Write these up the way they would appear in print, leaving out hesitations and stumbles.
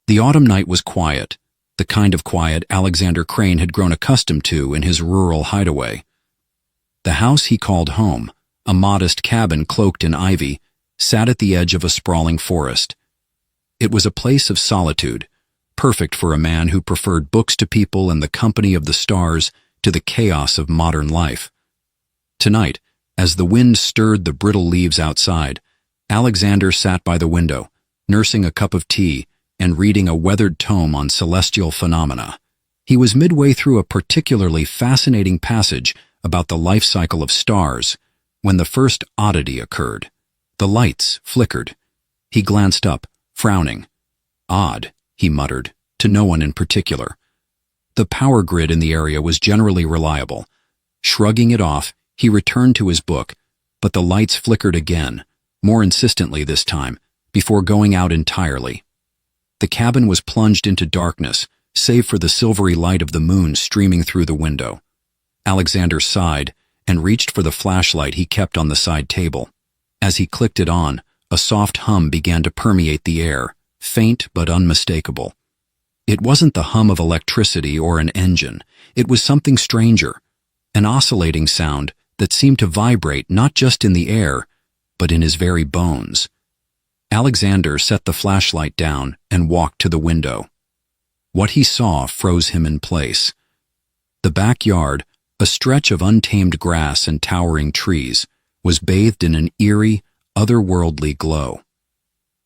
The autumn night was quiet, the kind of quiet Alexander Crane had grown accustomed to in his rural hideaway. The house he called home, a modest cabin cloaked in ivy, sat at the edge of a sprawling forest. It was a place of solitude, perfect for a man who preferred books to people and the company of the stars to the chaos of modern life. Tonight, as the wind stirred the brittle leaves outside, Alexander sat by the window, nursing a cup of tea and reading a weathered tome on celestial phenomena. He was midway through a particularly fascinating passage about the life cycle of stars when the first oddity occurred. The lights flickered. He glanced up, frowning. Odd, he muttered, to no one in particular. The power grid in the area was generally reliable. Shrugging it off, he returned to his book, but the lights flickered again, more insistently this time, before going out entirely. The cabin was plunged into darkness, save for the silvery light of the moon streaming through the window. Alexander sighed and reached for the flashlight he kept on the side table. As he clicked it on, a soft hum began to permeate the air, faint but unmistakable. It wasn't the hum of electricity or an engine. It was something stranger, an oscillating sound that seemed to vibrate not just in the air, but in his very bones. Alexander set the flashlight down and walked to the window. What he saw froze him in place. The backyard, a stretch of untamed grass and towering trees, was bathed in an eerie, otherworldly glow.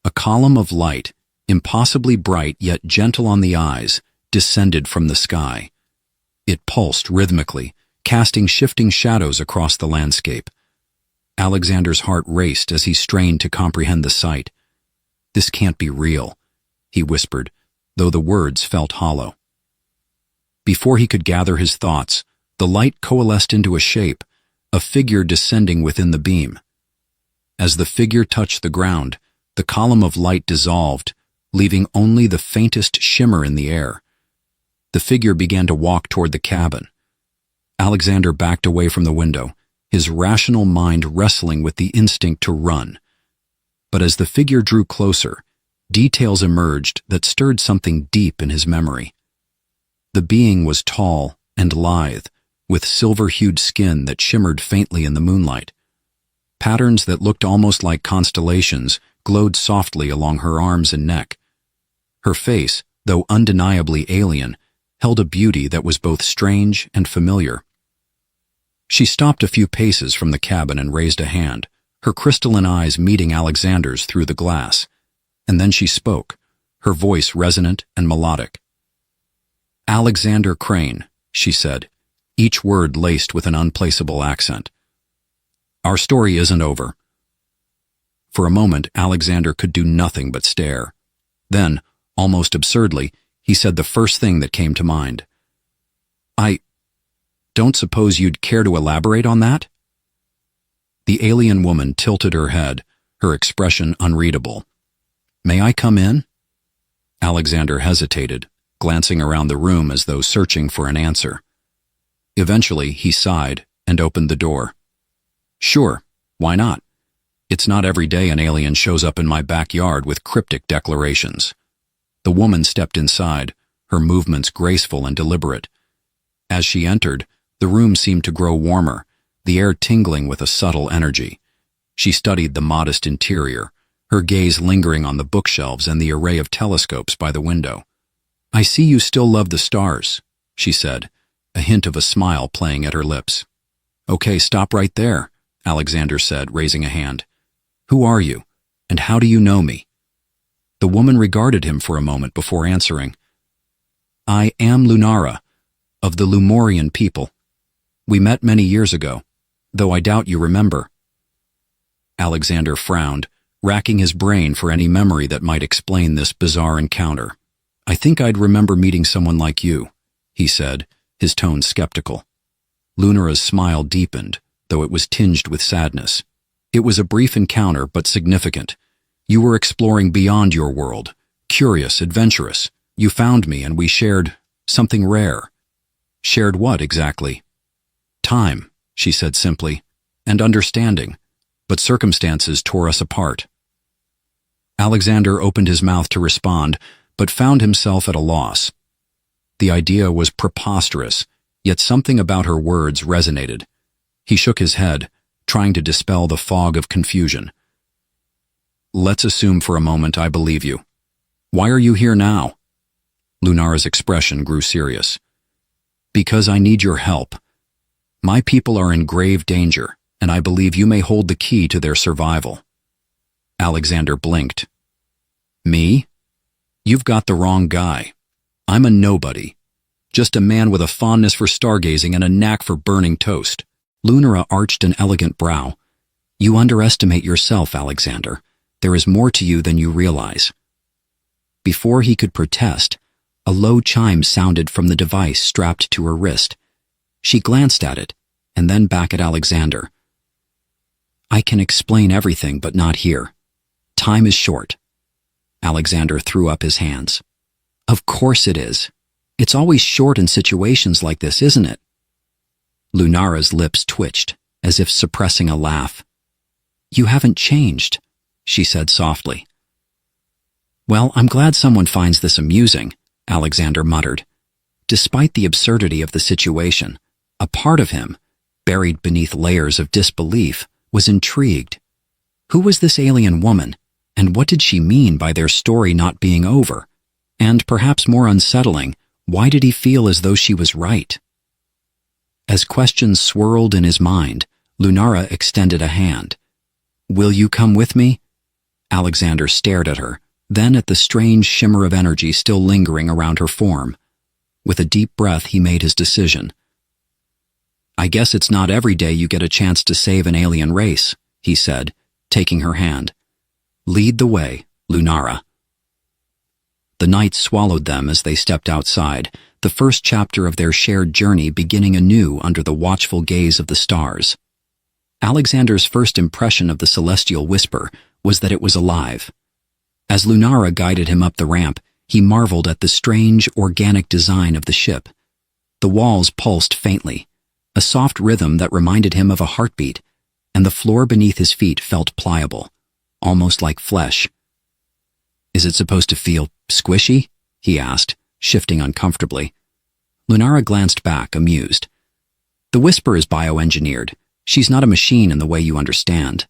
A column of light, impossibly bright yet gentle on the eyes, descended from the sky. It pulsed rhythmically, casting shifting shadows across the landscape. Alexander's heart raced as he strained to comprehend the sight. "This can't be real," he whispered, though the words felt hollow. Before he could gather his thoughts, the light coalesced into a shape, a figure descending within the beam. As the figure touched the ground, the column of light dissolved, leaving only the faintest shimmer in the air. The figure began to walk toward the cabin. Alexander backed away from the window, his rational mind wrestling with the instinct to run. But as the figure drew closer, details emerged that stirred something deep in his memory. The being was tall and lithe, with silver-hued skin that shimmered faintly in the moonlight. Patterns that looked almost like constellations glowed softly along her arms and neck. Her face, though undeniably alien, held a beauty that was both strange and familiar. She stopped a few paces from the cabin and raised a hand, her crystalline eyes meeting Alexander's through the glass. And then she spoke, her voice resonant and melodic. "Alexander Crane," she said, each word laced with an unplaceable accent. "Our story isn't over." For a moment, Alexander could do nothing but stare. Then, almost absurdly, he said the first thing that came to mind. "I don't suppose you'd care to elaborate on that?" The alien woman tilted her head, her expression unreadable. "May I come in?" Alexander hesitated, glancing around the room as though searching for an answer. Eventually, he sighed and opened the door. "Sure, why not? It's not every day an alien shows up in my backyard with cryptic declarations." The woman stepped inside, her movements graceful and deliberate. As she entered, the room seemed to grow warmer, the air tingling with a subtle energy. She studied the modest interior, her gaze lingering on the bookshelves and the array of telescopes by the window. "I see you still love the stars," she said, a hint of a smile playing at her lips. "Okay, stop right there," Alexander said, raising a hand. "Who are you, and how do you know me?" The woman regarded him for a moment before answering. "I am Lunara, of the Lumorian people. We met many years ago, though I doubt you remember." Alexander frowned, racking his brain for any memory that might explain this bizarre encounter. "I think I'd remember meeting someone like you," he said, his tone skeptical. Lunara's smile deepened, though it was tinged with sadness. "It was a brief encounter, but significant. You were exploring beyond your world, curious, adventurous. You found me, and we shared something rare." "Shared what, exactly?" "Time," she said simply, "and understanding, but circumstances tore us apart." Alexander opened his mouth to respond, but found himself at a loss. The idea was preposterous, yet something about her words resonated. He shook his head, trying to dispel the fog of confusion. "Let's assume for a moment I believe you. Why are you here now?" Lunara's expression grew serious. "Because I need your help. My people are in grave danger, and I believe you may hold the key to their survival." Alexander blinked. "Me? You've got the wrong guy. I'm a nobody. Just a man with a fondness for stargazing and a knack for burning toast." Lunara arched an elegant brow. "You underestimate yourself, Alexander. There is more to you than you realize." Before he could protest, a low chime sounded from the device strapped to her wrist. She glanced at it, and then back at Alexander. "I can explain everything, but not here. Time is short." Alexander threw up his hands. "Of course it is. It's always short in situations like this, isn't it?" Lunara's lips twitched, as if suppressing a laugh. "You haven't changed," she said softly. "Well, I'm glad someone finds this amusing," Alexander muttered. Despite the absurdity of the situation, a part of him, buried beneath layers of disbelief, was intrigued. Who was this alien woman, and what did she mean by their story not being over? And, perhaps more unsettling, why did he feel as though she was right? As questions swirled in his mind, Lunara extended a hand. "Will you come with me?" Alexander stared at her, then at the strange shimmer of energy still lingering around her form. With a deep breath, he made his decision. "I guess it's not every day you get a chance to save an alien race," he said, taking her hand. "Lead the way, Lunara." The night swallowed them as they stepped outside, the first chapter of their shared journey beginning anew under the watchful gaze of the stars. Alexander's first impression of the celestial whisper was that it was alive. As Lunara guided him up the ramp, he marveled at the strange, organic design of the ship. The walls pulsed faintly, a soft rhythm that reminded him of a heartbeat, and the floor beneath his feet felt pliable, almost like flesh. "Is it supposed to feel squishy?" he asked, shifting uncomfortably. Lunara glanced back, amused. "The whisper is bioengineered. She's not a machine in the way you understand.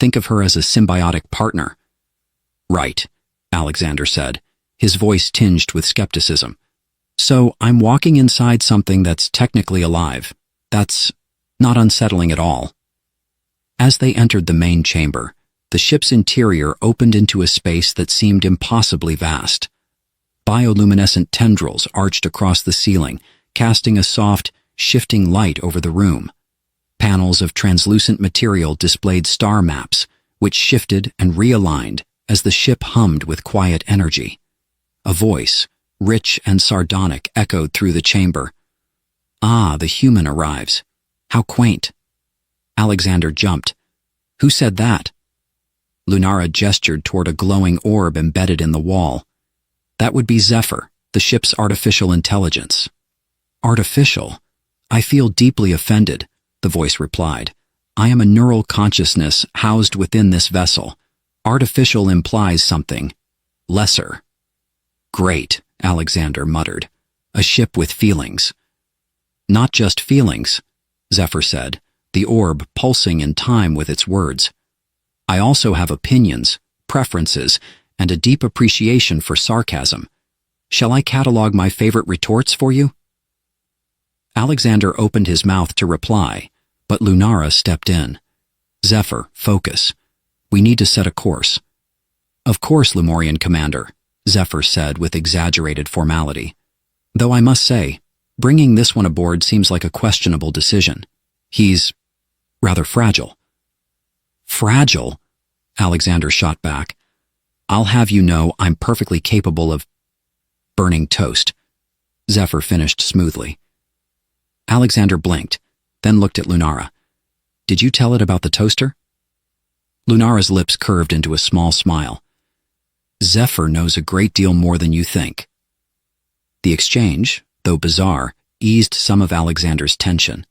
Think of her as a symbiotic partner." "Right," Alexander said, his voice tinged with skepticism. "So I'm walking inside something that's technically alive. That's not unsettling at all." As they entered the main chamber, the ship's interior opened into a space that seemed impossibly vast. Bioluminescent tendrils arched across the ceiling, casting a soft, shifting light over the room. Panels of translucent material displayed star maps, which shifted and realigned as the ship hummed with quiet energy. A voice, rich and sardonic, echoed through the chamber. "Ah, the human arrives. How quaint." Alexander jumped. "Who said that?" Lunara gestured toward a glowing orb embedded in the wall. "That would be Zephyr, the ship's artificial intelligence." "Artificial? I feel deeply offended," the voice replied. "I am a neural consciousness housed within this vessel. Artificial implies something lesser." "Great," Alexander muttered. "A ship with feelings." "Not just feelings," Zephyr said, the orb pulsing in time with its words. "I also have opinions, preferences, and a deep appreciation for sarcasm. Shall I catalog my favorite retorts for you?" Alexander opened his mouth to reply, but Lunara stepped in. "Zephyr, focus. We need to set a course." "Of course, Lemurian Commander," Zephyr said with exaggerated formality. "Though I must say, bringing this one aboard seems like a questionable decision. He's rather fragile." "Fragile?" Alexander shot back. "I'll have you know I'm perfectly capable of burning toast," Zephyr finished smoothly. Alexander blinked, then looked at Lunara. "Did you tell it about the toaster?" Lunara's lips curved into a small smile. "Zephyr knows a great deal more than you think." The exchange, though bizarre, eased some of Alexander's tension.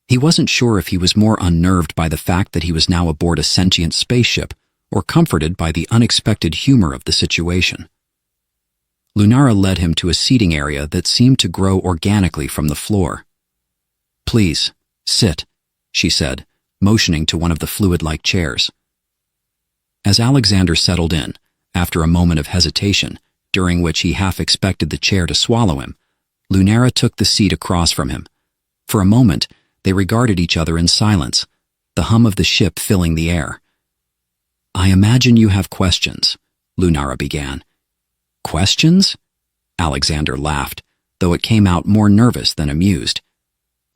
He wasn't sure if he was more unnerved by the fact that he was now aboard a sentient spaceship or comforted by the unexpected humor of the situation. Lunara led him to a seating area that seemed to grow organically from the floor. "Please, sit," she said, motioning to one of the fluid-like chairs. As Alexander settled in, after a moment of hesitation, during which he half expected the chair to swallow him, Lunara took the seat across from him. For a moment, they regarded each other in silence, the hum of the ship filling the air. "I imagine you have questions," Lunara began. "Questions?" Alexander laughed, though it came out more nervous than amused.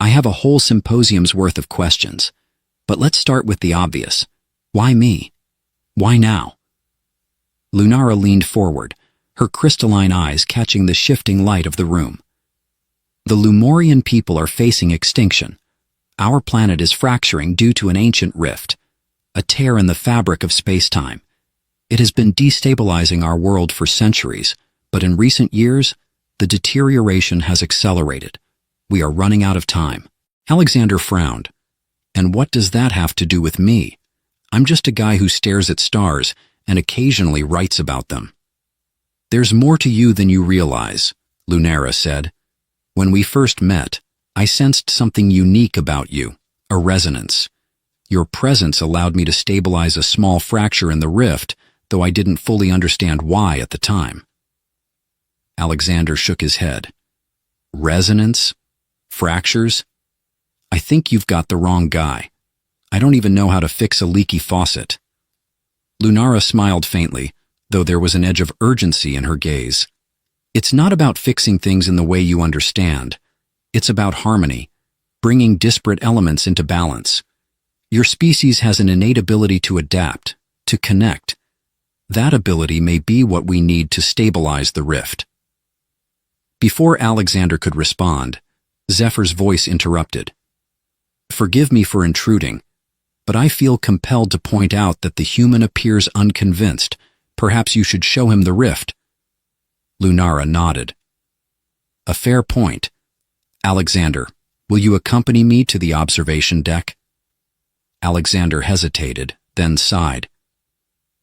"I have a whole symposium's worth of questions. But let's start with the obvious. Why me? Why now?" Lunara leaned forward, her crystalline eyes catching the shifting light of the room. "The Lumorian people are facing extinction. Our planet is fracturing due to an ancient rift, a tear in the fabric of space-time. It has been destabilizing our world for centuries, but in recent years, the deterioration has accelerated. We are running out of time." Alexander frowned. "And what does that have to do with me? I'm just a guy who stares at stars and occasionally writes about them." "There's more to you than you realize," Lunara said. "When we first met, I sensed something unique about you, a resonance. Your presence allowed me to stabilize a small fracture in the rift, though I didn't fully understand why at the time." Alexander shook his head. "Resonance? Fractures? I think you've got the wrong guy. I don't even know how to fix a leaky faucet." Lunara smiled faintly, though there was an edge of urgency in her gaze. "It's not about fixing things in the way you understand. It's about harmony, bringing disparate elements into balance. Your species has an innate ability to adapt, to connect. That ability may be what we need to stabilize the rift." Before Alexander could respond, Zephyr's voice interrupted. "Forgive me for intruding, but I feel compelled to point out that the human appears unconvinced. Perhaps you should show him the rift." Lunara nodded. "A fair point. Alexander, will you accompany me to the observation deck?" Alexander hesitated, then sighed.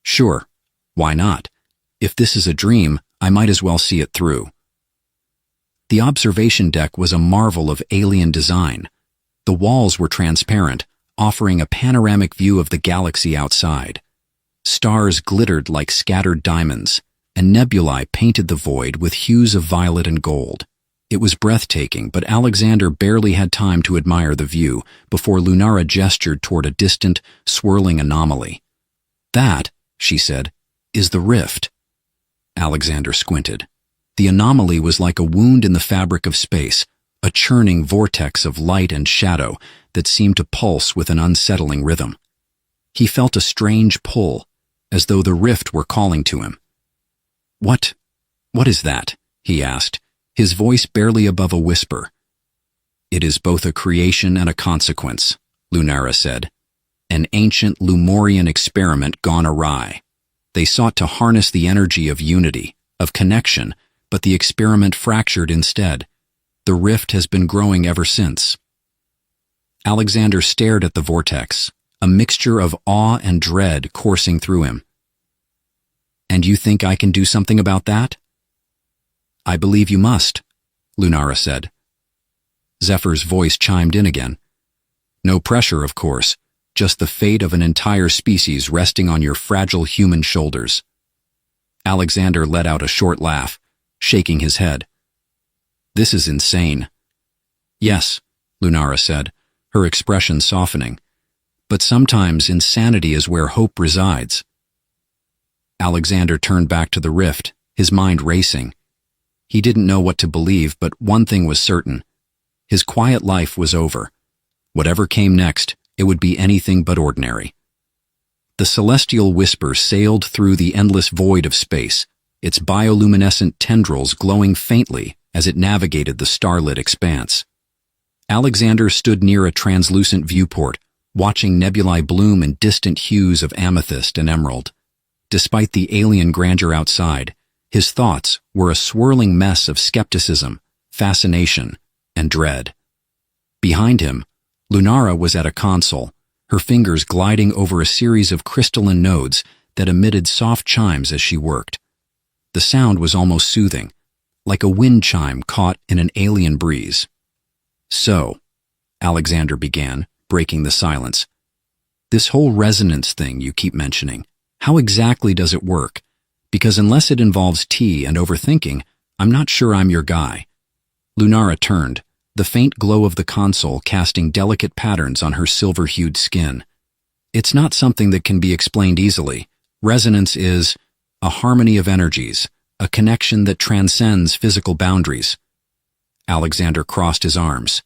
"Sure, why not? If this is a dream, I might as well see it through." The observation deck was a marvel of alien design. The walls were transparent, offering a panoramic view of the galaxy outside. Stars glittered like scattered diamonds, and nebulae painted the void with hues of violet and gold. It was breathtaking, but Alexander barely had time to admire the view before Lunara gestured toward a distant, swirling anomaly. "That," she said, "is the rift." Alexander squinted. The anomaly was like a wound in the fabric of space, a churning vortex of light and shadow that seemed to pulse with an unsettling rhythm. He felt a strange pull, as though the rift were calling to him. What is that?" he asked, his voice barely above a whisper. "It is both a creation and a consequence," Lunara said. "An ancient Lumorian experiment gone awry. They sought to harness the energy of unity, of connection, but the experiment fractured instead. The rift has been growing ever since." Alexander stared at the vortex, a mixture of awe and dread coursing through him. "And you think I can do something about that?" "I believe you must," Lunara said. Zephyr's voice chimed in again. "No pressure, of course, just the fate of an entire species resting on your fragile human shoulders." Alexander let out a short laugh, shaking his head. "This is insane." "Yes," Lunara said, her expression softening. "But sometimes insanity is where hope resides." Alexander turned back to the rift, his mind racing. He didn't know what to believe, but one thing was certain. His quiet life was over. Whatever came next, it would be anything but ordinary. The celestial whisper sailed through the endless void of space, its bioluminescent tendrils glowing faintly as it navigated the starlit expanse. Alexander stood near a translucent viewport, watching nebulae bloom in distant hues of amethyst and emerald. Despite the alien grandeur outside, his thoughts were a swirling mess of skepticism, fascination, and dread. Behind him, Lunara was at a console, her fingers gliding over a series of crystalline nodes that emitted soft chimes as she worked. The sound was almost soothing, like a wind chime caught in an alien breeze. "So," Alexander began, breaking the silence, "this whole resonance thing you keep mentioning, how exactly does it work? Because unless it involves tea and overthinking, I'm not sure I'm your guy." Lunara turned, the faint glow of the console casting delicate patterns on her silver-hued skin. "It's not something that can be explained easily. Resonance is a harmony of energies, a connection that transcends physical boundaries." Alexander crossed his arms.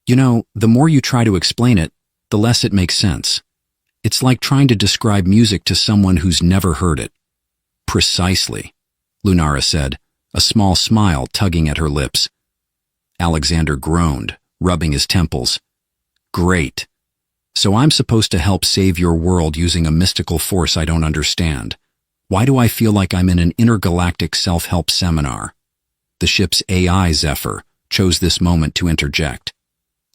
"You know, the more you try to explain it, the less it makes sense. It's like trying to describe music to someone who's never heard it." "Precisely," Lunara said, a small smile tugging at her lips. Alexander groaned, rubbing his temples. "Great. So I'm supposed to help save your world using a mystical force I don't understand. Why do I feel like I'm in an intergalactic self-help seminar?" The ship's AI, Zephyr, chose this moment to interject.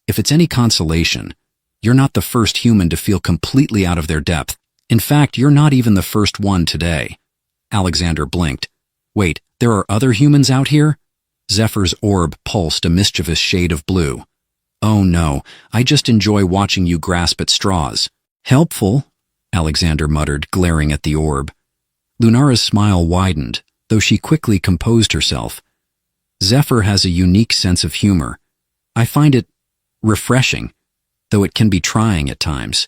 "If it's any consolation, you're not the first human to feel completely out of their depth. In fact, you're not even the first one today." Alexander blinked. "Wait, there are other humans out here?" Zephyr's orb pulsed a mischievous shade of blue. "Oh no, I just enjoy watching you grasp at straws." "Helpful," Alexander muttered, glaring at the orb. Lunara's smile widened, though she quickly composed herself. "Zephyr has a unique sense of humor. I find it refreshing, though it can be trying at times."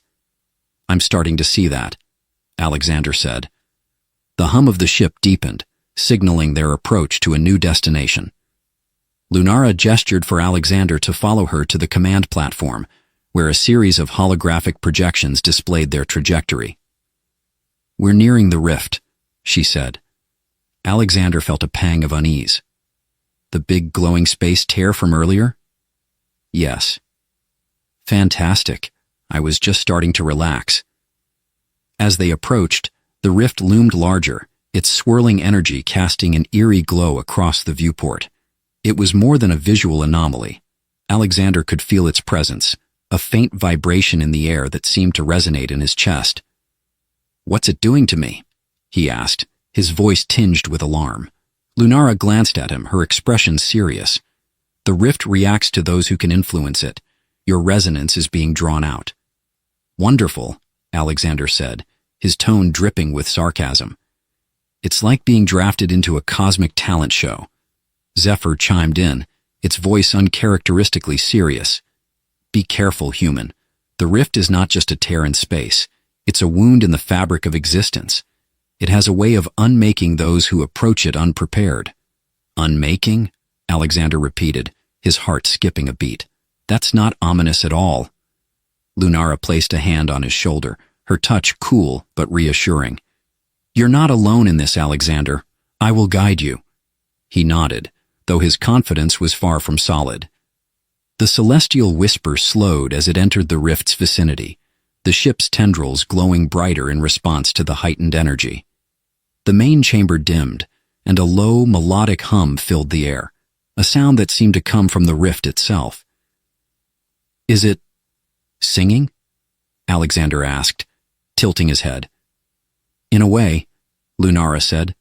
"I'm starting to see that," Alexander said. The hum of the ship deepened, signaling their approach to a new destination. Lunara gestured for Alexander to follow her to the command platform, where a series of holographic projections displayed their trajectory. "We're nearing the rift," she said. Alexander felt a pang of unease. "The big glowing space tear from earlier?" "Yes." "Fantastic. I was just starting to relax." As they approached, the rift loomed larger, its swirling energy casting an eerie glow across the viewport. It was more than a visual anomaly. Alexander could feel its presence, a faint vibration in the air that seemed to resonate in his chest. "What's it doing to me?" he asked, his voice tinged with alarm. Lunara glanced at him, her expression serious. "The rift reacts to those who can influence it. Your resonance is being drawn out." "Wonderful," Alexander said, his tone dripping with sarcasm. "It's like being drafted into a cosmic talent show." Zephyr chimed in, its voice uncharacteristically serious. "Be careful, human. The rift is not just a tear in space. It's a wound in the fabric of existence. It has a way of unmaking those who approach it unprepared." "Unmaking?" Alexander repeated, his heart skipping a beat. "That's not ominous at all." Lunara placed a hand on his shoulder, her touch cool but reassuring. "You're not alone in this, Alexander. I will guide you." He nodded, though his confidence was far from solid. The celestial whisper slowed as it entered the rift's vicinity, the ship's tendrils glowing brighter in response to the heightened energy. The main chamber dimmed, and a low, melodic hum filled the air, a sound that seemed to come from the rift itself. "Is it singing?" Alexander asked, tilting his head. "In a way," Lunara said.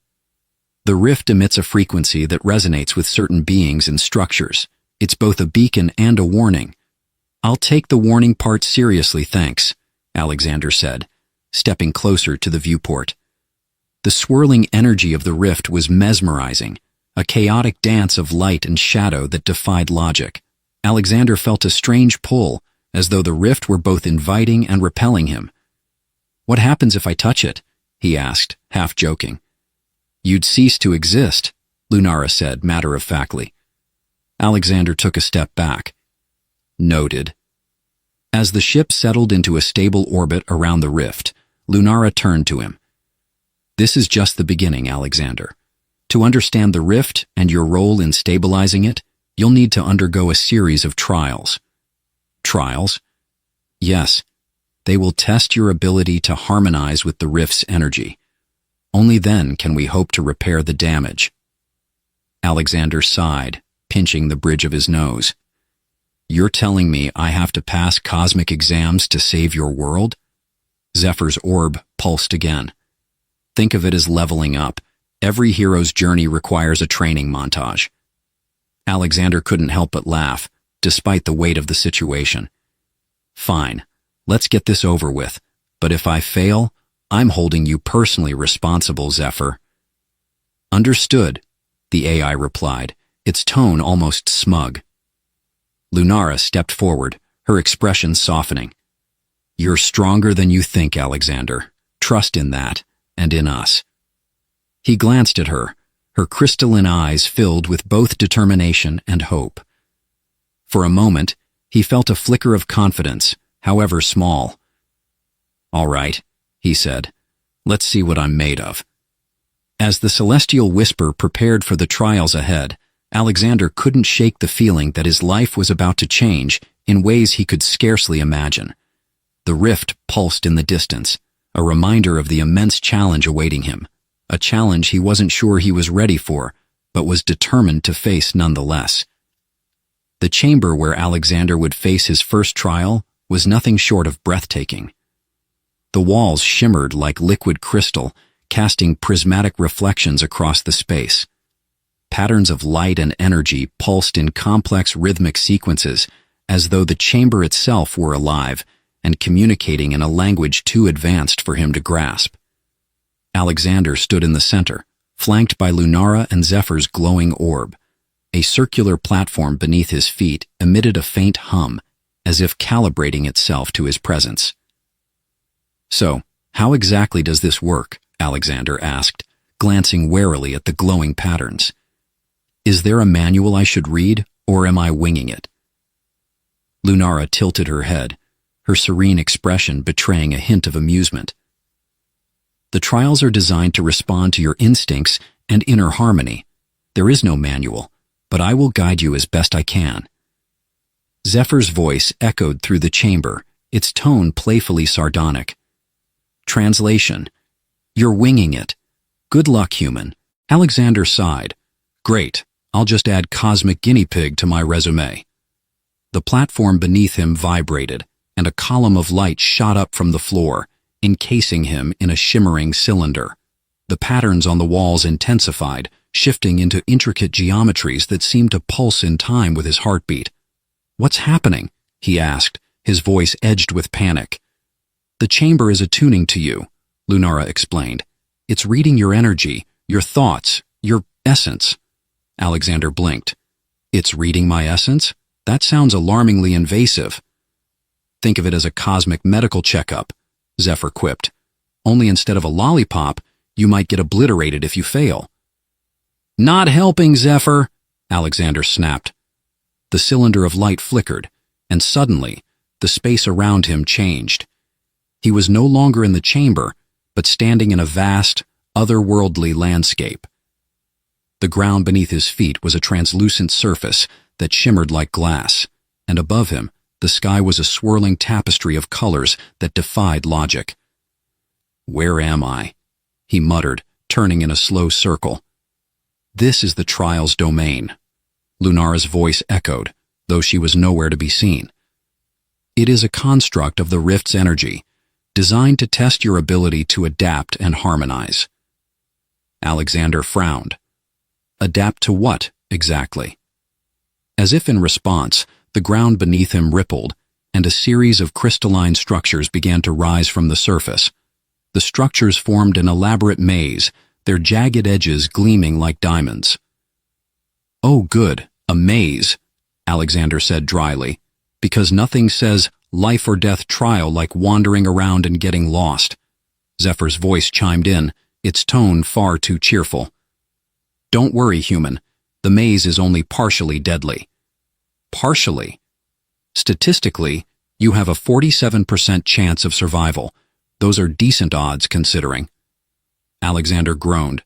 "The rift emits a frequency that resonates with certain beings and structures. It's both a beacon and a warning." "I'll take the warning part seriously, thanks," Alexander said, stepping closer to the viewport. The swirling energy of the rift was mesmerizing, a chaotic dance of light and shadow that defied logic. Alexander felt a strange pull, as though the rift were both inviting and repelling him. "What happens if I touch it?" he asked, half joking. "You'd cease to exist," Lunara said matter-of-factly. Alexander took a step back. "Noted." As the ship settled into a stable orbit around the rift, Lunara turned to him. "This is just the beginning, Alexander. To understand the rift and your role in stabilizing it, you'll need to undergo a series of trials." "Trials?" "Yes. They will test your ability to harmonize with the rift's energy. Only then can we hope to repair the damage." Alexander sighed, pinching the bridge of his nose. "You're telling me I have to pass cosmic exams to save your world?" Zephyr's orb pulsed again. "Think of it as leveling up. Every hero's journey requires a training montage. Alexander couldn't help but laugh, despite the weight of the situation. Fine, let's get this over with, but if I fail, I'm holding you personally responsible, Zephyr. Understood, the AI replied, its tone almost smug. Lunara stepped forward, her expression softening. You're stronger than you think, Alexander. Trust in that, and in us. He glanced at her, her crystalline eyes filled with both determination and hope. For a moment, he felt a flicker of confidence, however small. All right, he said. Let's see what I'm made of. As the celestial whisper prepared for the trials ahead, Alexander couldn't shake the feeling that his life was about to change in ways he could scarcely imagine. The rift pulsed in the distance, a reminder of the immense challenge awaiting him, a challenge he wasn't sure he was ready for, but was determined to face nonetheless. The chamber where Alexander would face his first trial was nothing short of breathtaking. The walls shimmered like liquid crystal, casting prismatic reflections across the space. Patterns of light and energy pulsed in complex rhythmic sequences, as though the chamber itself were alive and communicating in a language too advanced for him to grasp. Alexander stood in the center, flanked by Lunara and Zephyr's glowing orb. A circular platform beneath his feet emitted a faint hum, as if calibrating itself to his presence. So, how exactly does this work? Alexander asked, glancing warily at the glowing patterns. Is there a manual I should read, or am I winging it? Lunara tilted her head, her serene expression betraying a hint of amusement. The trials are designed to respond to your instincts and inner harmony. There is no manual, but I will guide you as best I can. Zephyr's voice echoed through the chamber, its tone playfully sardonic. Translation: You're winging it. Good luck, human. Alexander sighed. Great, I'll just add cosmic guinea pig to my resume. The platform beneath him vibrated, and a column of light shot up from the floor, encasing him in a shimmering cylinder. The patterns on the walls intensified, shifting into intricate geometries that seemed to pulse in time with his heartbeat. What's happening? He asked, his voice edged with panic. The chamber is attuning to you, Lunara explained. It's reading your energy, your thoughts, your essence. Alexander blinked. It's reading my essence? That sounds alarmingly invasive. Think of it as a cosmic medical checkup, Zephyr quipped. Only instead of a lollipop, you might get obliterated if you fail. Not helping, Zephyr, Alexander snapped. The cylinder of light flickered, and suddenly, the space around him changed. He was no longer in the chamber, but standing in a vast, otherworldly landscape. The ground beneath his feet was a translucent surface that shimmered like glass, and above him, the sky was a swirling tapestry of colors that defied logic. Where am I? He muttered, turning in a slow circle. This is the trial's domain. Lunara's voice echoed, though she was nowhere to be seen. It is a construct of the rift's energy, designed to test your ability to adapt and harmonize. Alexander frowned. Adapt to what, exactly? As if in response, the ground beneath him rippled, and a series of crystalline structures began to rise from the surface. The structures formed an elaborate maze, their jagged edges gleaming like diamonds. Oh good, a maze, Alexander said dryly, because nothing says life or death trial like wandering around and getting lost. Zephyr's voice chimed in, its tone far too cheerful. Don't worry, human. The maze is only partially deadly. Partially? Statistically, you have a 47% chance of survival. Those are decent odds considering. Alexander groaned.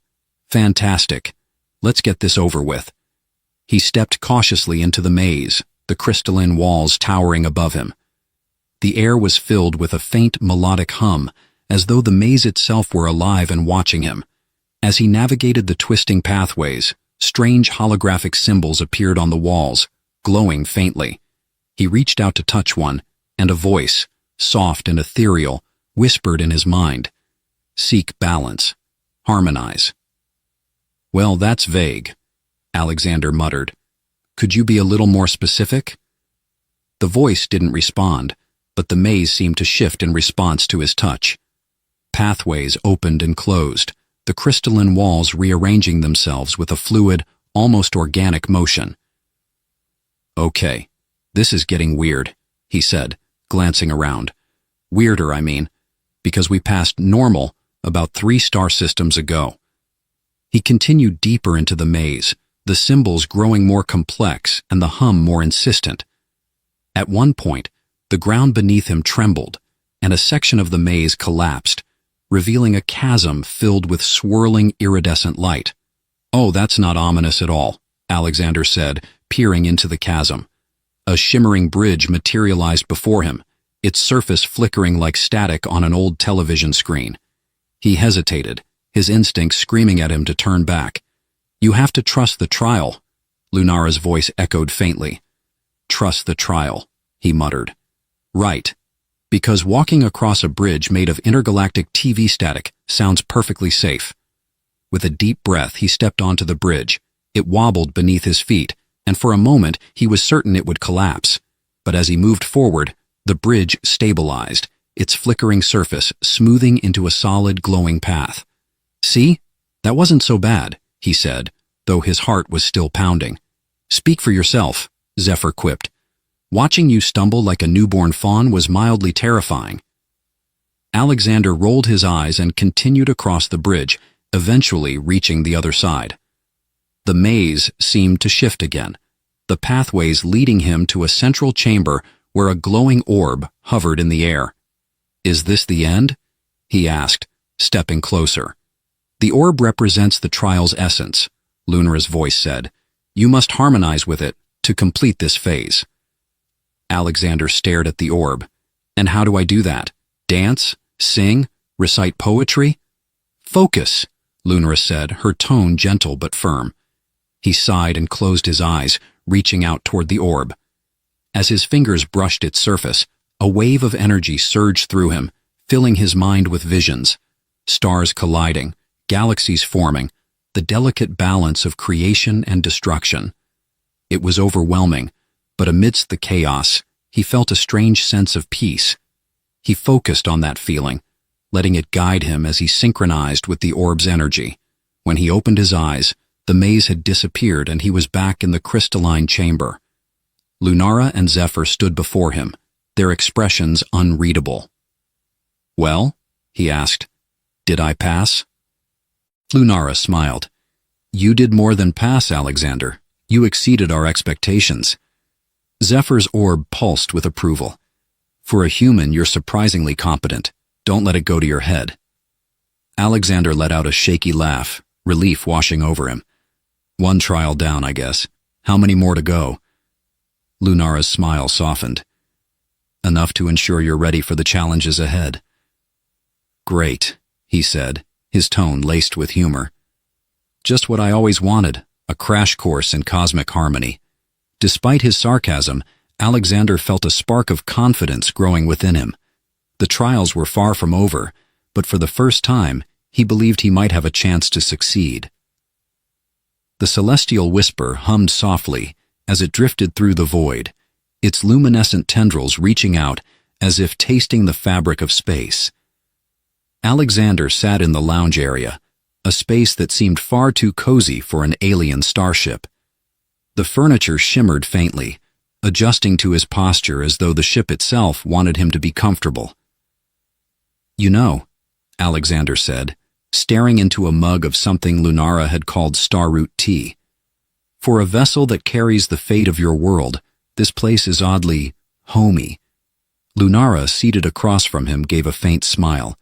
Fantastic. Let's get this over with. He stepped cautiously into the maze, the crystalline walls towering above him. The air was filled with a faint melodic hum, as though the maze itself were alive and watching him. As he navigated the twisting pathways, strange holographic symbols appeared on the walls, glowing faintly. He reached out to touch one, and a voice, soft and ethereal, whispered in his mind, "Seek balance. Harmonize." Well, that's vague, Alexander muttered. Could you be a little more specific? The voice didn't respond, but the maze seemed to shift in response to his touch. Pathways opened and closed, the crystalline walls rearranging themselves with a fluid, almost organic motion. Okay, this is getting weird, he said, glancing around. Weirder, I mean, because we passed normal about 3 star systems ago. He continued deeper into the maze, the symbols growing more complex and the hum more insistent. At one point, the ground beneath him trembled, and a section of the maze collapsed, revealing a chasm filled with swirling iridescent light. Oh, that's not ominous at all, Alexander said, peering into the chasm. A shimmering bridge materialized before him, its surface flickering like static on an old television screen. He hesitated, his instincts screaming at him to turn back. You have to trust the trial, Lunara's voice echoed faintly. Trust the trial, he muttered. Right, because walking across a bridge made of intergalactic TV static sounds perfectly safe. With a deep breath, he stepped onto the bridge. It wobbled beneath his feet, and for a moment he was certain it would collapse. But as he moved forward, the bridge stabilized, its flickering surface smoothing into a solid, glowing path. See? That wasn't so bad, he said, though his heart was still pounding. Speak for yourself, Zephyr quipped. Watching you stumble like a newborn fawn was mildly terrifying. Alexander rolled his eyes and continued across the bridge, eventually reaching the other side. The maze seemed to shift again, the pathways leading him to a central chamber where a glowing orb hovered in the air. Is this the end? He asked, stepping closer. The orb represents the trial's essence, Lunara's voice said. You must harmonize with it to complete this phase. Alexander stared at the orb. And how do I do that? Dance? Sing? Recite poetry? Focus, Lunara said, her tone gentle but firm. He sighed and closed his eyes, reaching out toward the orb. As his fingers brushed its surface, a wave of energy surged through him, filling his mind with visions. Stars colliding, galaxies forming, the delicate balance of creation and destruction. It was overwhelming, but amidst the chaos, he felt a strange sense of peace. He focused on that feeling, letting it guide him as he synchronized with the orb's energy. When he opened his eyes, the maze had disappeared and he was back in the crystalline chamber. Lunara and Zephyr stood before him, their expressions unreadable. Well, he asked, did I pass? Lunara smiled. You did more than pass, Alexander. You exceeded our expectations. Zephyr's orb pulsed with approval. For a human, you're surprisingly competent. Don't let it go to your head. Alexander let out a shaky laugh, relief washing over him. One trial down, I guess. How many more to go? Lunara's smile softened. Enough to ensure you're ready for the challenges ahead. Great, he said, his tone laced with humor. Just what I always wanted, a crash course in cosmic harmony. Despite his sarcasm, Alexander felt a spark of confidence growing within him. The trials were far from over, but for the first time, he believed he might have a chance to succeed. The celestial whisper hummed softly as it drifted through the void, its luminescent tendrils reaching out as if tasting the fabric of space. Alexander sat in the lounge area, a space that seemed far too cozy for an alien starship. The furniture shimmered faintly, adjusting to his posture as though the ship itself wanted him to be comfortable. You know, Alexander said, staring into a mug of something Lunara had called starroot tea. For a vessel that carries the fate of your world, this place is oddly homey. Lunara, seated across from him, gave a faint smile.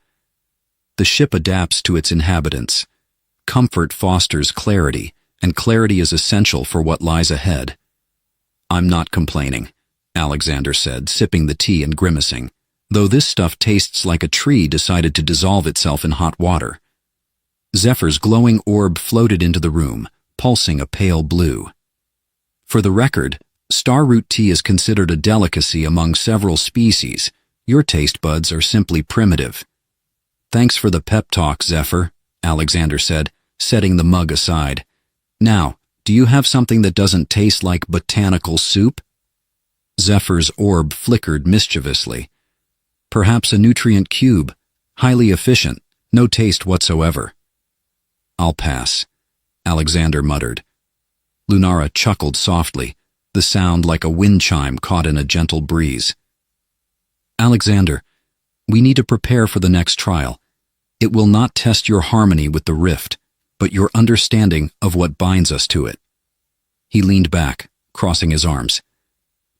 The ship adapts to its inhabitants. Comfort fosters clarity, and clarity is essential for what lies ahead. I'm not complaining, Alexander said, sipping the tea and grimacing, though this stuff tastes like a tree decided to dissolve itself in hot water. Zephyr's glowing orb floated into the room, pulsing a pale blue. For the record, starroot tea is considered a delicacy among several species. Your taste buds are simply primitive. Thanks for the pep talk, Zephyr, Alexander said. setting the mug aside. Now, do you have something that doesn't taste like botanical soup? Zephyr's orb flickered mischievously. Perhaps a nutrient cube, highly efficient, no taste whatsoever. I'll pass, Alexander muttered. Lunara chuckled softly, the sound like a wind chime caught in a gentle breeze. Alexander, we need to prepare for the next trial. It will not test your harmony with the rift, but your understanding of what binds us to it. He leaned back, crossing his arms.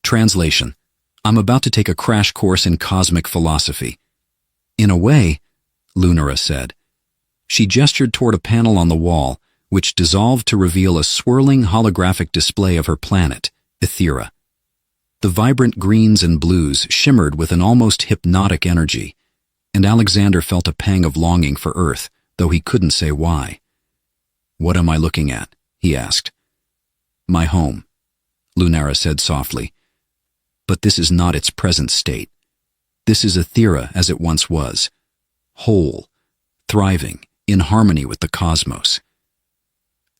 Translation: I'm about to take a crash course in cosmic philosophy. In a way, Lunara said. She gestured toward a panel on the wall, which dissolved to reveal a swirling holographic display of her planet, Ethera. The vibrant greens and blues shimmered with an almost hypnotic energy, and Alexander felt a pang of longing for Earth, though he couldn't say why. What am I looking at? He asked. My home, Lunara said softly. But this is not its present state. This is Ethera as it once was, whole, thriving, in harmony with the cosmos.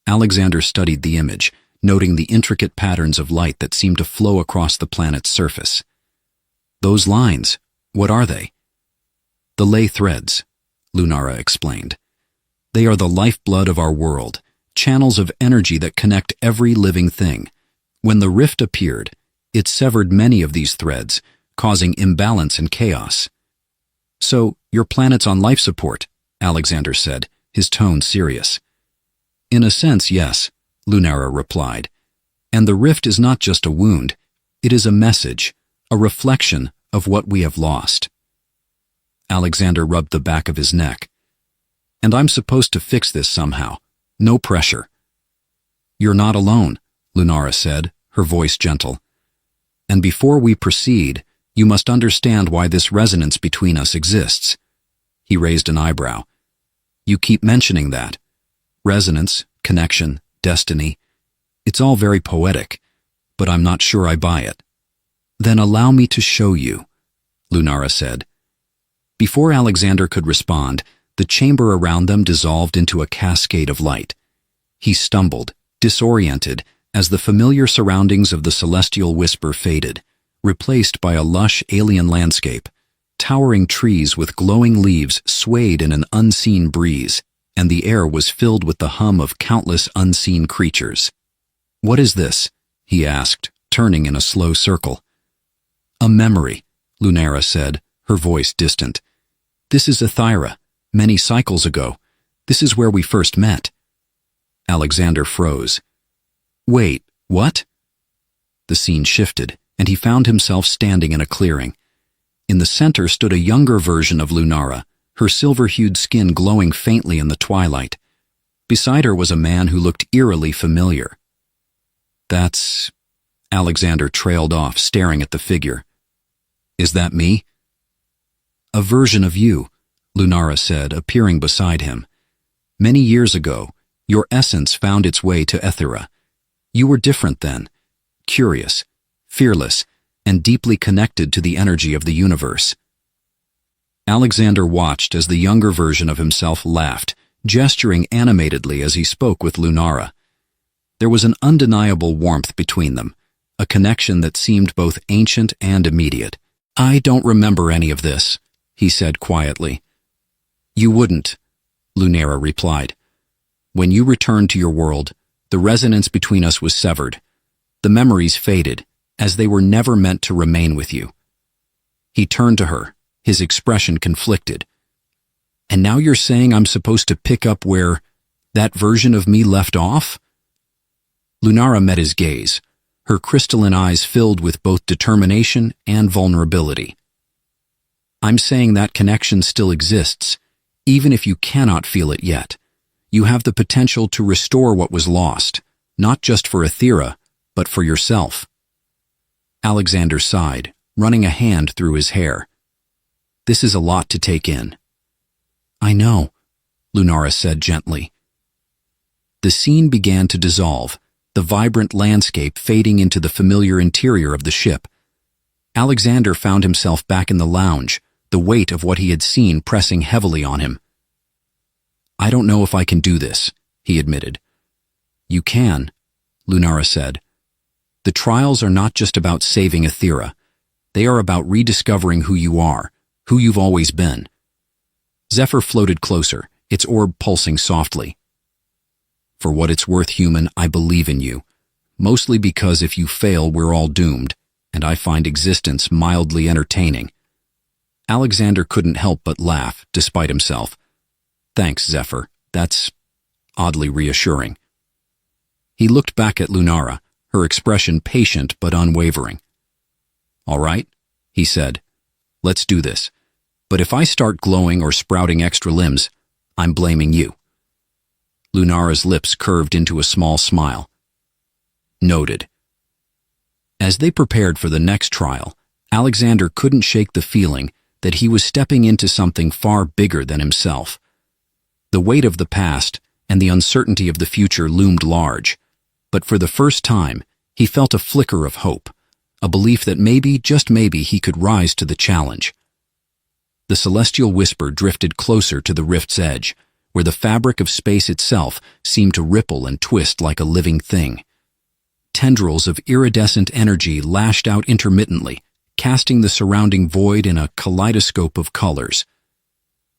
Alexander studied the image, noting the intricate patterns of light that seemed to flow across the planet's surface. Those lines, what are they? The ley threads, Lunara explained. They are the lifeblood of our world, channels of energy that connect every living thing. When the rift appeared, it severed many of these threads, causing imbalance and chaos. So, your planet's on life support, Alexander said, his tone serious. In a sense, yes, Lunara replied. And the rift is not just a wound, it is a message, a reflection of what we have lost. Alexander rubbed the back of his neck. And I'm supposed to fix this somehow. No pressure. You're not alone, Lunara said, her voice gentle. And before we proceed, you must understand why this resonance between us exists. He raised an eyebrow. You keep mentioning that. Resonance, connection, destiny. It's all very poetic, but I'm not sure I buy it. Then allow me to show you, Lunara said. Before Alexander could respond, the chamber around them dissolved into a cascade of light. He stumbled, disoriented, as the familiar surroundings of the celestial whisper faded, replaced by a lush alien landscape. Towering trees with glowing leaves swayed in an unseen breeze, and the air was filled with the hum of countless unseen creatures. What is this? He asked, turning in a slow circle. A memory, Lunara said, her voice distant. This is Ethera. Many cycles ago. This is where we first met. Alexander froze. Wait, what? The scene shifted, and he found himself standing in a clearing. In the center stood a younger version of Lunara, her silver-hued skin glowing faintly in the twilight. Beside her was a man who looked eerily familiar. That's... Alexander trailed off, staring at the figure. Is that me? A version of you, Lunara said, appearing beside him. Many years ago, your essence found its way to Ethera. You were different then, curious, fearless, and deeply connected to the energy of the universe. Alexander watched as the younger version of himself laughed, gesturing animatedly as he spoke with Lunara. There was an undeniable warmth between them, a connection that seemed both ancient and immediate. I don't remember any of this, he said quietly. You wouldn't, Lunara replied. When you returned to your world, the resonance between us was severed. The memories faded, as they were never meant to remain with you. He turned to her, his expression conflicted. And now you're saying I'm supposed to pick up where that version of me left off? Lunara met his gaze, her crystalline eyes filled with both determination and vulnerability. I'm saying that connection still exists, even if you cannot feel it yet. You have the potential to restore what was lost, not just for Ethera, but for yourself. Alexander sighed, running a hand through his hair. This is a lot to take in. I know, Lunara said gently. The scene began to dissolve, the vibrant landscape fading into the familiar interior of the ship. Alexander found himself back in the lounge, the weight of what he had seen pressing heavily on him. I don't know if I can do this, he admitted. You can, Lunara said. The trials are not just about saving Ethera. They are about rediscovering who you are, who you've always been. Zephyr floated closer, its orb pulsing softly. For what it's worth, human, I believe in you. Mostly because if you fail, we're all doomed, and I find existence mildly entertaining. Alexander couldn't help but laugh, despite himself. Thanks, Zephyr. That's oddly reassuring. He looked back at Lunara, her expression patient but unwavering. All right, he said. Let's do this. But if I start glowing or sprouting extra limbs, I'm blaming you. Lunara's lips curved into a small smile. Noted. As they prepared for the next trial, Alexander couldn't shake the feeling that he was stepping into something far bigger than himself. The weight of the past and the uncertainty of the future loomed large, but for the first time, he felt a flicker of hope, a belief that maybe, just maybe, he could rise to the challenge. The celestial whisper drifted closer to the rift's edge, where the fabric of space itself seemed to ripple and twist like a living thing. Tendrils of iridescent energy lashed out intermittently, casting the surrounding void in a kaleidoscope of colors.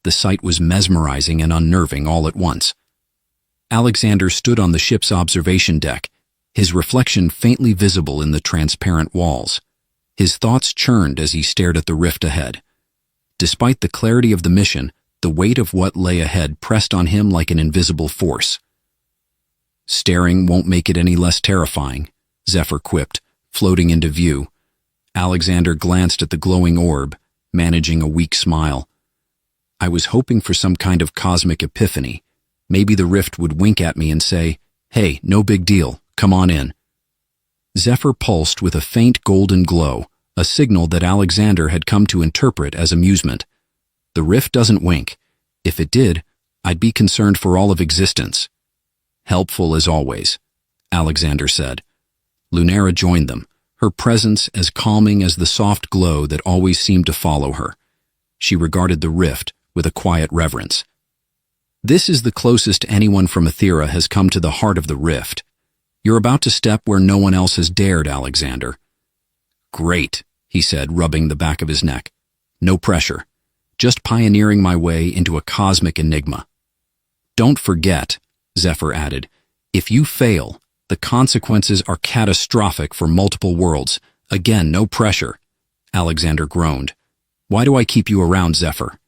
The sight was mesmerizing and unnerving all at once. Alexander stood on the ship's observation deck, his reflection faintly visible in the transparent walls. His thoughts churned as he stared at the rift ahead. Despite the clarity of the mission, the weight of what lay ahead pressed on him like an invisible force. Staring won't make it any less terrifying, Zephyr quipped, floating into view. Alexander glanced at the glowing orb, managing a weak smile. I was hoping for some kind of cosmic epiphany. Maybe the rift would wink at me and say, "Hey, no big deal, come on in." Zephyr pulsed with a faint golden glow, a signal that Alexander had come to interpret as amusement. The rift doesn't wink. If it did, I'd be concerned for all of existence. Helpful as always, Alexander said. Lunara joined them, her presence as calming as the soft glow that always seemed to follow her. She regarded the rift with a quiet reverence. This is the closest anyone from Ethera has come to the heart of the rift. You're about to step where no one else has dared, Alexander. Great, he said, rubbing the back of his neck. No pressure. Just pioneering my way into a cosmic enigma. Don't forget, Zephyr added, if you fail, the consequences are catastrophic for multiple worlds. Again, no pressure. Alexander groaned. Why do I keep you around, Zephyr?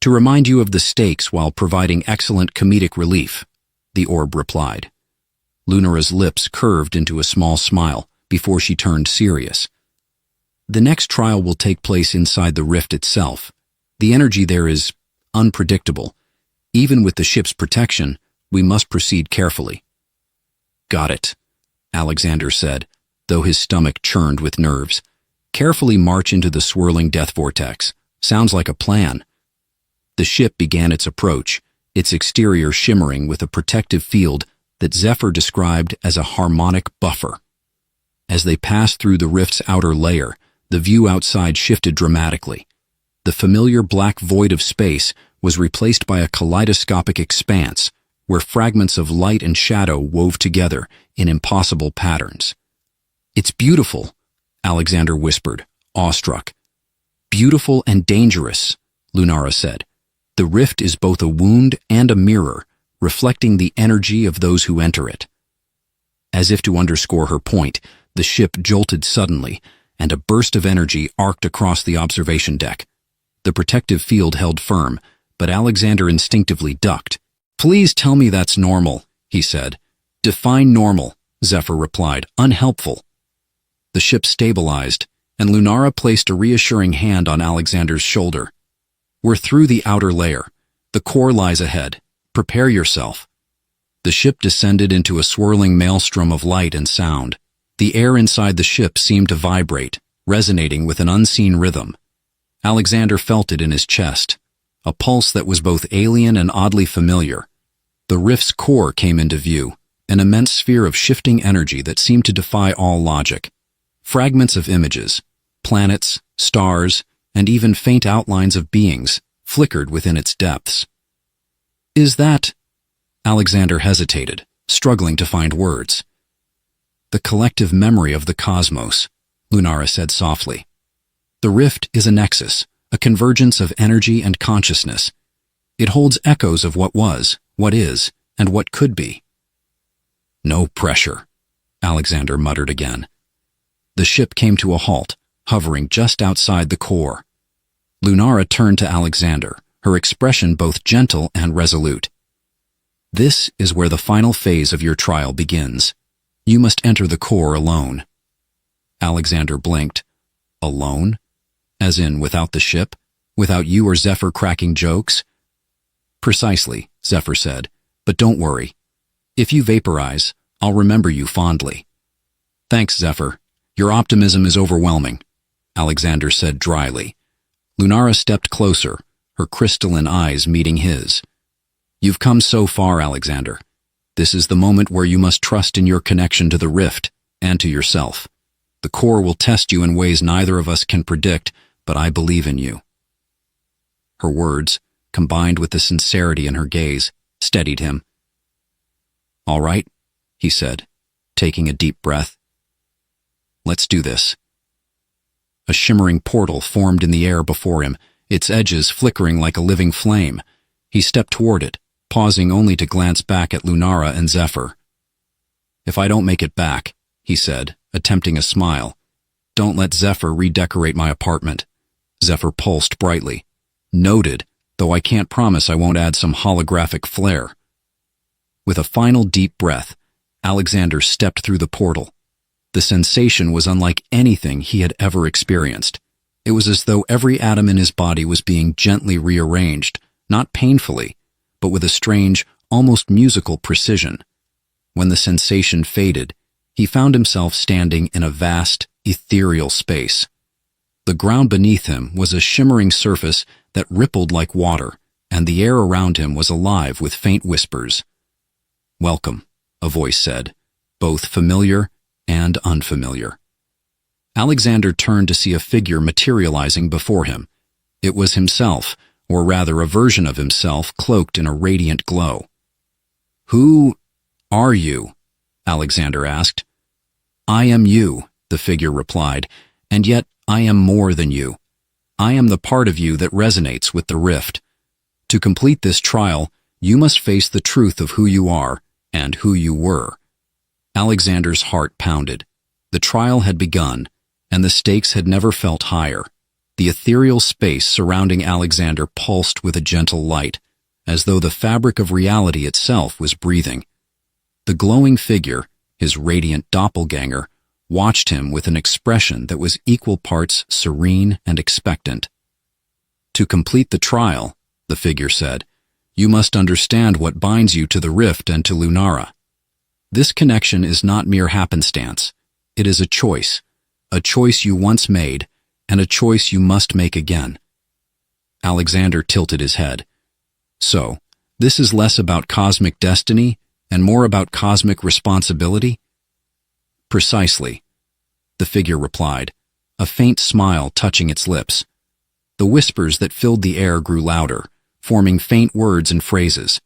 To remind you of the stakes while providing excellent comedic relief, the orb replied. Lunara's lips curved into a small smile before she turned serious. The next trial will take place inside the rift itself. The energy there is unpredictable. Even with the ship's protection, we must proceed carefully. Got it, Alexander said, though his stomach churned with nerves. Carefully march into the swirling death vortex. Sounds like a plan. The ship began its approach, its exterior shimmering with a protective field that Zephyr described as a harmonic buffer. As they passed through the rift's outer layer, the view outside shifted dramatically. The familiar black void of space was replaced by a kaleidoscopic expanse, where fragments of light and shadow wove together in impossible patterns. It's beautiful, Alexander whispered, awestruck. Beautiful and dangerous, Lunara said. The rift is both a wound and a mirror, reflecting the energy of those who enter it. As if to underscore her point, the ship jolted suddenly, and a burst of energy arced across the observation deck. The protective field held firm, but Alexander instinctively ducked. Please tell me that's normal, he said. Define normal, Zephyr replied, unhelpful. The ship stabilized, and Lunara placed a reassuring hand on Alexander's shoulder. We're through the outer layer. The core lies ahead. Prepare yourself. The ship descended into a swirling maelstrom of light and sound. The air inside the ship seemed to vibrate, resonating with an unseen rhythm. Alexander felt it in his chest, a pulse that was both alien and oddly familiar. The rift's core came into view, an immense sphere of shifting energy that seemed to defy all logic. Fragments of images, planets, stars, and even faint outlines of beings flickered within its depths. Is that? Alexander hesitated, struggling to find words. "The collective memory of the cosmos," Lunara said softly. "The rift is a nexus, a convergence of energy and consciousness. It holds echoes of what was, what is, and what could be." "No pressure," Alexander muttered again. The ship came to a halt, hovering just outside the core. Lunara turned to Alexander, her expression both gentle and resolute. "This is where the final phase of your trial begins. You must enter the core alone." Alexander blinked. "Alone? As in without the ship? Without you or Zephyr cracking jokes?" "Precisely," Zephyr said, "but don't worry. If you vaporize, I'll remember you fondly." "Thanks, Zephyr. Your optimism is overwhelming," Alexander said dryly. Lunara stepped closer, her crystalline eyes meeting his. "You've come so far, Alexander. This is the moment where you must trust in your connection to the rift and to yourself. The core will test you in ways neither of us can predict, but I believe in you." Her words, combined with the sincerity in her gaze, steadied him. "All right," he said, taking a deep breath. "Let's do this." A shimmering portal formed in the air before him, its edges flickering like a living flame. He stepped toward it, pausing only to glance back at Lunara and Zephyr. "If I don't make it back," he said, attempting a smile, "don't let Zephyr redecorate my apartment." Zephyr pulsed brightly. "Noted, though I can't promise I won't add some holographic flair." With a final deep breath, Alexander stepped through the portal. The sensation was unlike anything he had ever experienced. It was as though every atom in his body was being gently rearranged, not painfully, but with a strange, almost musical precision. When the sensation faded, he found himself standing in a vast, ethereal space. The ground beneath him was a shimmering surface that rippled like water, and the air around him was alive with faint whispers. "Welcome," a voice said, both familiar and unfamiliar. Alexander turned to see a figure materializing before him. It was himself, or rather a version of himself cloaked in a radiant glow. "Who are you?" Alexander asked. "I am you," the figure replied, "and yet I am more than you. I am the part of you that resonates with the rift. To complete this trial, you must face the truth of who you are and who you were." Alexander's heart pounded. The trial had begun, and the stakes had never felt higher. The ethereal space surrounding Alexander pulsed with a gentle light, as though the fabric of reality itself was breathing. The glowing figure, his radiant doppelganger, watched him with an expression that was equal parts serene and expectant. "To complete the trial," the figure said, "you must understand what binds you to the rift and to Lunara. This connection is not mere happenstance. It is a choice you once made, and a choice you must make again." Alexander tilted his head. "So, this is less about cosmic destiny and more about cosmic responsibility?" "Precisely," the figure replied, a faint smile touching its lips. The whispers that filled the air grew louder, forming faint words and phrases.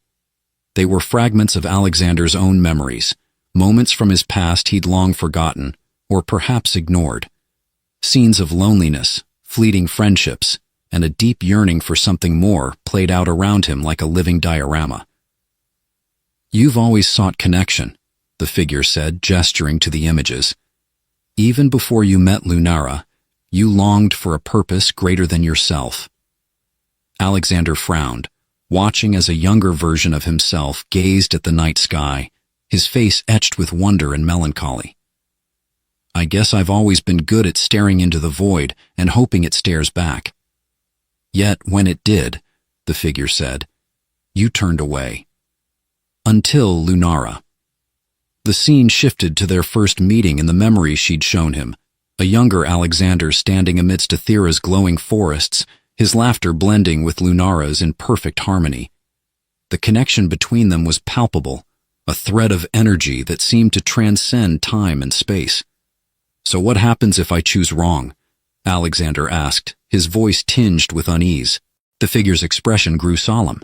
They were fragments of Alexander's own memories, moments from his past he'd long forgotten, or perhaps ignored. Scenes of loneliness, fleeting friendships, and a deep yearning for something more played out around him like a living diorama. "You've always sought connection," the figure said, gesturing to the images. "Even before you met Lunara, you longed for a purpose greater than yourself." Alexander frowned, watching as a younger version of himself gazed at the night sky, his face etched with wonder and melancholy. "I guess I've always been good at staring into the void and hoping it stares back." "Yet when it did," the figure said, "you turned away." Until Lunara. The scene shifted to their first meeting in the memories she'd shown him, a younger Alexander standing amidst Aethera's glowing forests, his laughter blending with Lunara's in perfect harmony. The connection between them was palpable, a thread of energy that seemed to transcend time and space. "So what happens if I choose wrong?" Alexander asked, his voice tinged with unease. The figure's expression grew solemn.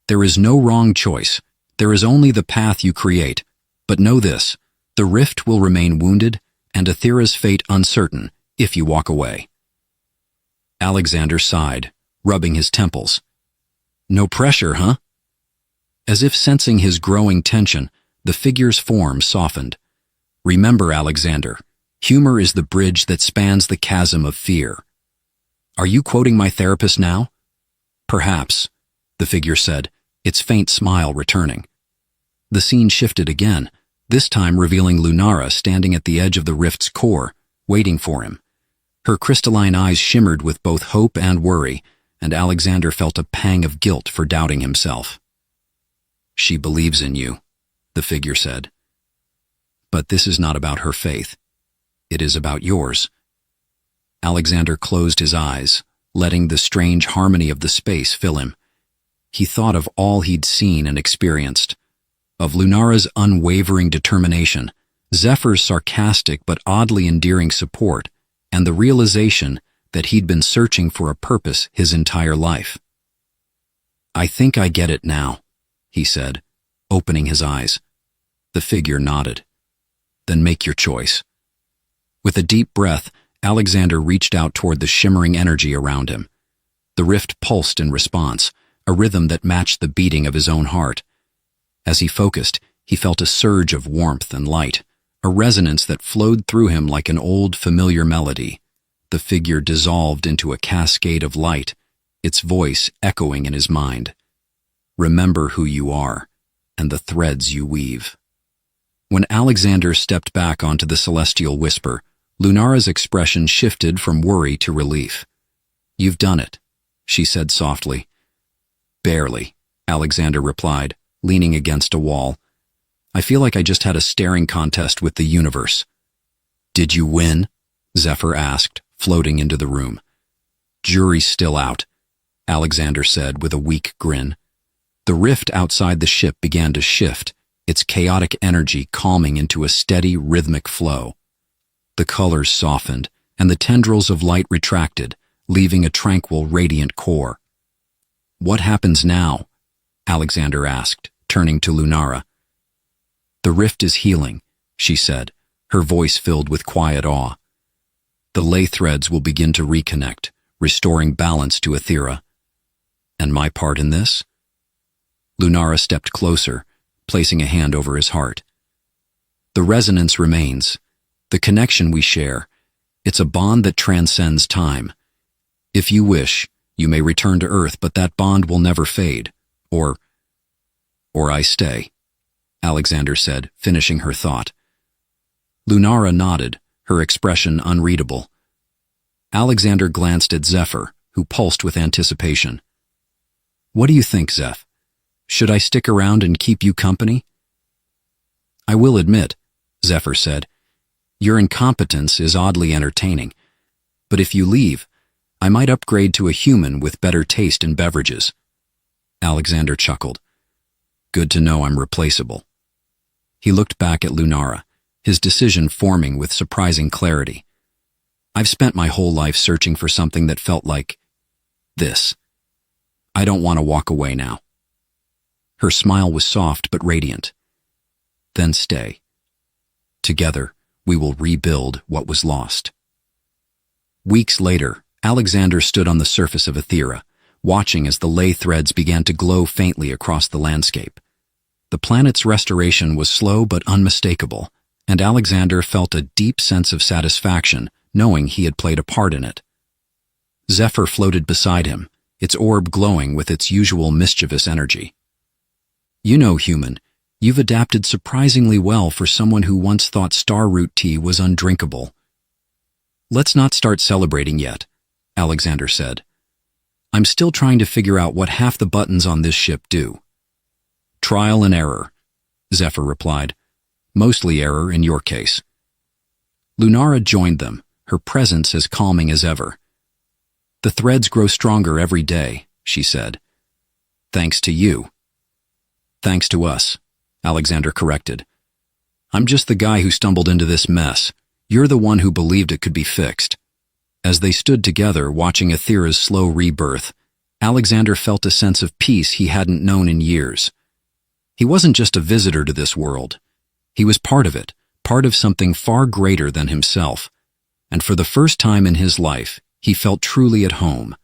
"There is no wrong choice, There is only the path you create, but know this, the rift will remain wounded and Aethera's fate uncertain if you walk away. Alexander sighed, rubbing his temples. No pressure, huh? As if sensing his growing tension, the figure's form softened. Remember, Alexander, humor is the bridge that spans the chasm of fear. Are you quoting my therapist now? Perhaps, the figure said, its faint smile returning. The scene shifted again, this time revealing Lunara standing at the edge of the rift's core, waiting for him. Her crystalline eyes shimmered with both hope and worry, and Alexander felt a pang of guilt for doubting himself. She believes in you, the figure said. But this is not about her faith. It is about yours. Alexander closed his eyes, letting the strange harmony of the space fill him. He thought of all he'd seen and experienced, of Lunara's unwavering determination, Zephyr's sarcastic but oddly endearing support, and the realization that he'd been searching for a purpose his entire life. I think I get it now, he said, opening his eyes. The figure nodded. Then make your choice. With a deep breath, Alexander reached out toward the shimmering energy around him. The rift pulsed in response, a rhythm that matched the beating of his own heart. As he focused, he felt a surge of warmth and light, a resonance that flowed through him like an old, familiar melody. The figure dissolved into a cascade of light, its voice echoing in his mind. Remember who you are, and the threads you weave. When Alexander stepped back onto the celestial whisper, Lunara's expression shifted from worry to relief. You've done it, she said softly. Barely, Alexander replied, leaning against a wall. I feel like I just had a staring contest with the universe. Did you win? Zephyr asked, floating into the room. Jury's still out, Alexander said with a weak grin. The rift outside the ship began to shift, its chaotic energy calming into a steady, rhythmic flow. The colors softened, and the tendrils of light retracted, leaving a tranquil, radiant core. What happens now? Alexander asked, turning to Lunara. The rift is healing, she said, her voice filled with quiet awe. The ley threads will begin to reconnect, restoring balance to Aethera. And my part in this? Lunara stepped closer, placing a hand over his heart. The resonance remains, the connection we share. It's a bond that transcends time. If you wish, you may return to Earth, but that bond will never fade. Or I stay, Alexander said, finishing her thought. Lunara nodded, her expression unreadable. Alexander glanced at Zephyr, who pulsed with anticipation. What do you think, Zeph? Should I stick around and keep you company? I will admit, Zephyr said, your incompetence is oddly entertaining. But if you leave, I might upgrade to a human with better taste in beverages. Alexander chuckled. Good to know I'm replaceable. He looked back at Lunara, his decision forming with surprising clarity. I've spent my whole life searching for something that felt like this. I don't want to walk away now. Her smile was soft but radiant. Then stay. Together, we will rebuild what was lost. Weeks later, Alexander stood on the surface of Aethera, watching as the ley threads began to glow faintly across the landscape. The planet's restoration was slow but unmistakable, and Alexander felt a deep sense of satisfaction knowing he had played a part in it. Zephyr floated beside him, its orb glowing with its usual mischievous energy. You know, human, you've adapted surprisingly well for someone who once thought starroot tea was undrinkable. Let's not start celebrating yet, Alexander said. I'm still trying to figure out what half the buttons on this ship do. Trial and error, Zephyr replied. Mostly error in your case. Lunara joined them, her presence as calming as ever. The threads grow stronger every day, she said. Thanks to you. Thanks to us, Alexander corrected. I'm just the guy who stumbled into this mess. You're the one who believed it could be fixed. As they stood together, watching Aethera's slow rebirth, Alexander felt a sense of peace he hadn't known in years. He wasn't just a visitor to this world. He was part of it, part of something far greater than himself. And for the first time in his life, he felt truly at home,